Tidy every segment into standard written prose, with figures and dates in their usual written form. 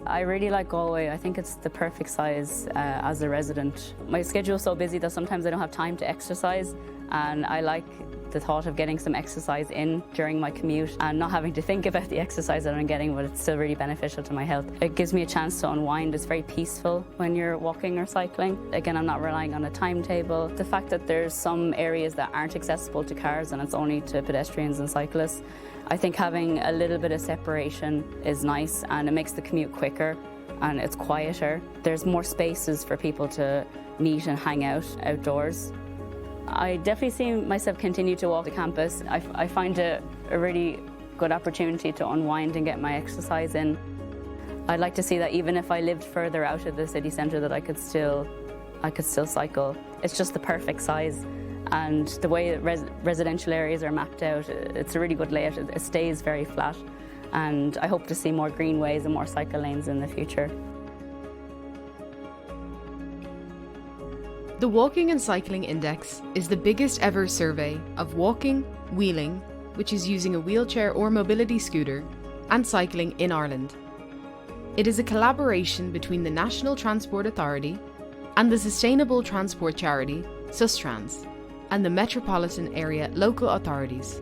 I really like Galway. I think it's the perfect size as a resident. My schedule is so busy that sometimes I don't have time to exercise, and I like the thought of getting some exercise in during my commute and not having to think about the exercise that I'm getting, but it's still really beneficial to my health. It gives me a chance to unwind. It's very peaceful when you're walking or cycling. Again, I'm not relying on a timetable. The fact that there's some areas that aren't accessible to cars and it's only to pedestrians and cyclists, I think having a little bit of separation is nice, and it makes the commute quicker and it's quieter. There's more spaces for people to meet and hang out outdoors. I definitely see myself continue to walk the campus. I find it a really good opportunity to unwind and get my exercise in. I'd like to see that even if I lived further out of the city centre, that I could still cycle. It's just the perfect size, and the way that residential areas are mapped out, it's a really good layout. It stays very flat, and I hope to see more greenways and more cycle lanes in the future. The Walking and Cycling Index is the biggest ever survey of walking, wheeling, which is using a wheelchair or mobility scooter, and cycling in Ireland. It is a collaboration between the National Transport Authority and the sustainable transport charity Sustrans and the Metropolitan Area local authorities.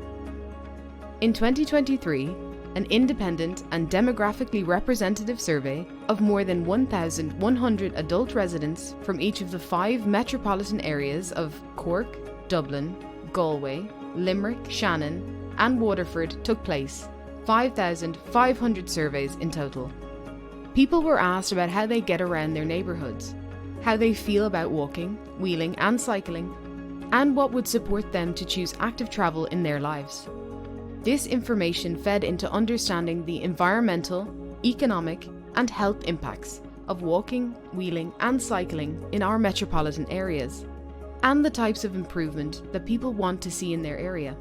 In 2023, an independent and demographically representative survey of more than 1,100 adult residents from each of the 5 metropolitan areas of Cork, Dublin, Galway, Limerick, Shannon and Waterford took place, 5,500 surveys in total. People were asked about how they get around their neighbourhoods, how they feel about walking, wheeling and cycling, and what would support them to choose active travel in their lives. This information fed into understanding the environmental, economic and health impacts of walking, wheeling and cycling in our metropolitan areas, and the types of improvement that people want to see in their area.